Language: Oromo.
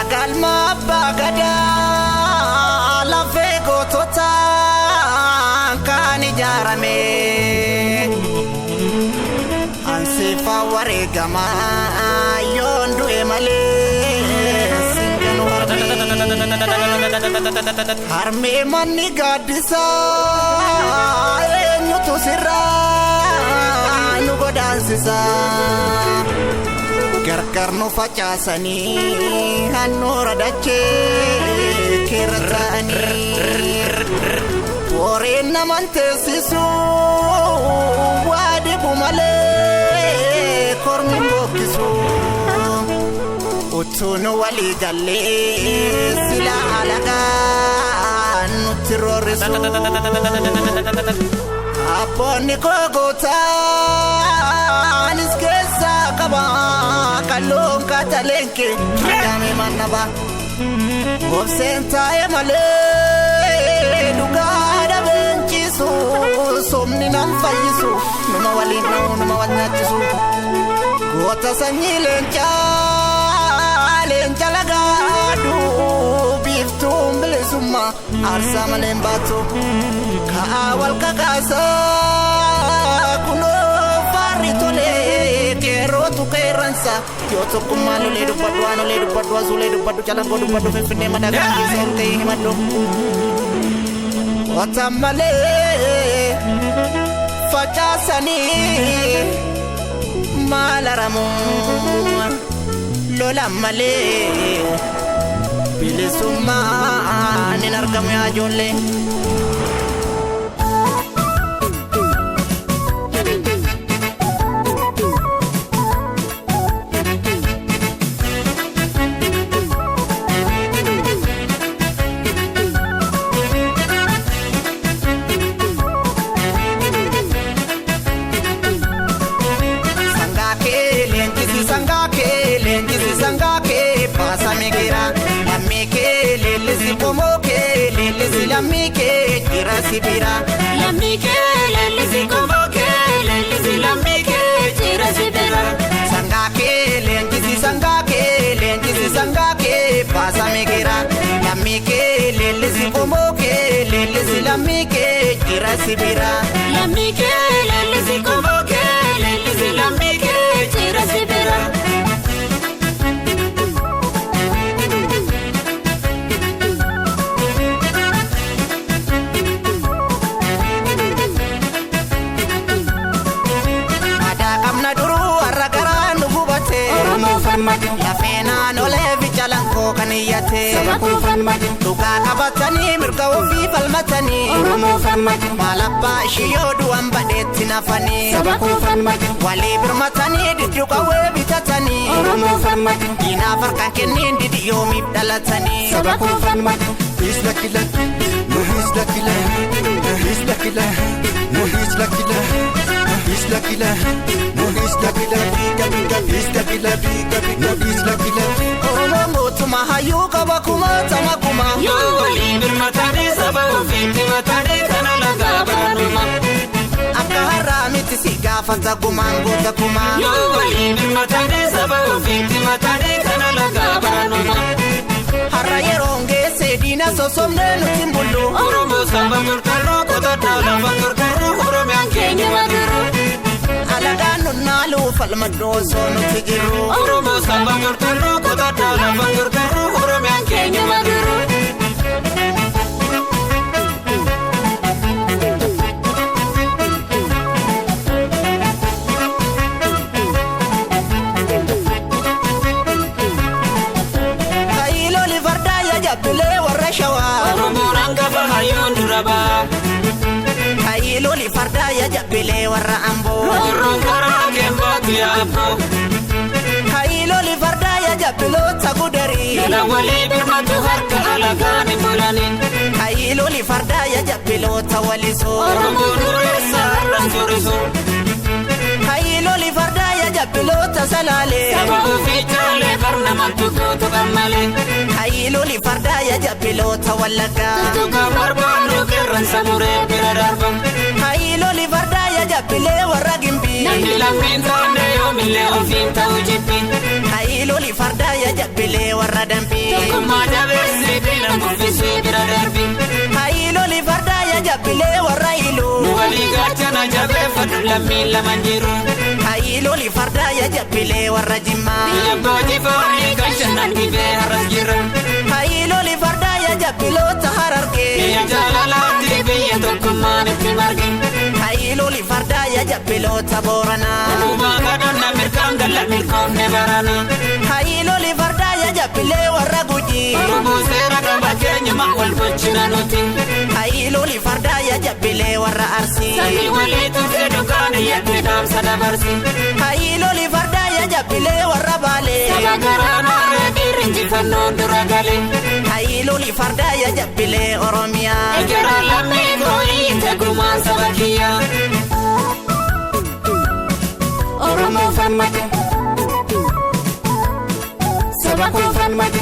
galma bagada la fego tota kani jarame anse faware gama yondu emale singano harme manni gadisa enyutu sirra nugo dansisa Gargar no facciasani annora dace kiratani Ore namante sisu wadi bumale kormi bokisu Utuno wali galle sila alaga nutirorisu Aponi kogota aniskesa kaba kalon katalenke dame manaba obsenta emale dugada benchisu somni nam fayisu numa wali numa wanyachisu gota sanyilencha lagadu biftum bilsuma arsa malembatu ka awal kakasa kuno faritole kerotu keransa yoto kumalo le du padwa zule du padu chala godu padu fefne madaga sonte himado watamale fachasani malaramu lola male bilisuma ninargamu ya jolle Lamike jirasibira Lamike lelisi komoke lelisi lamike jirasibira Sangake sangake pasamikira Lamike lelisi komoke lelisi lamike jirasibira Lamike lelisi komoke lelisi lamike jirasibira La fena no le vichalanko kaniyate Sabaku fanmati Tuka kabatani mirka ufi falmatani Oromo fanmati Malappa shiyodu ambadeti nafani Sabaku fanmati Wali birmatani diduka webitatani Oromo fanmati Ina farkan kenin didi yomi dalatani Sabaku fanmati He's lucky luck No he's lucky luck He's lucky luck No he's lucky luck He's lucky luck No he's lucky luck He's lucky luck No he's lucky luck Oromo motuma hayu kabakuma tamakuma Yo wali birmatani sababu fiti matani kanala gabaruma Akka haramiti sigafata kumango takuma Yo wali birmatani sababu fiti matani kanala gabaruma Harra yeronge sedina sosomne nutimbulu Oromo samba murkaro kotata lava murkaro Oromo yankenge maduru Alaganu nalu falmadoso nutigiru Oromo samba murkaro kotata lava murkaro Oromo yankenge maduru Kailo li farda ya jabile warra ambo Rongara kembati apo Kailo li farda ya jabilo tagudari Yala wali birmatu harka alagani mulanin Kailo li farda ya jabilo tawaliso Oromo nuresa ranturiso Kailo li farda ya jabilo tasalale Sababu fitale barna mantuko tukamale Kailo li farda ya jabilo tawalaga Tuka barbanu kerran samure biradarba Kailo li farda ya jabile warra gimbi Nandi lampinta ne yo mile ofinta ujipi Kailo li farda ya jabile warra dampi jabesi bila mufisi bira darbi Hailo li farda ya jabile warailu wali gachana jabe fadu lamila manjiru Hailo li farda ya jabile warajima ya boji fori kashana dibe harajira Hailo li farda ya jabilo tahararke ya jalala dibe ya tokumani timargi Hailo li farda ya jabilo taborana Uma kadona mirkam dalla milkom nebarana Hailo li farda ya jabile waraguji Rubu sera kamba kenyi makwal pochina noti Hailo li farda ya jabile warra arsi Sani wali tufse dukani ya kidam sadabarsi Hailo li farda ya jabile warra bale Sabagarana redi rinji fanon duragale Hailo li farda ya jabile oromia Ejara lamigo ite guman sabakia Oromo farmate Sabaku farmate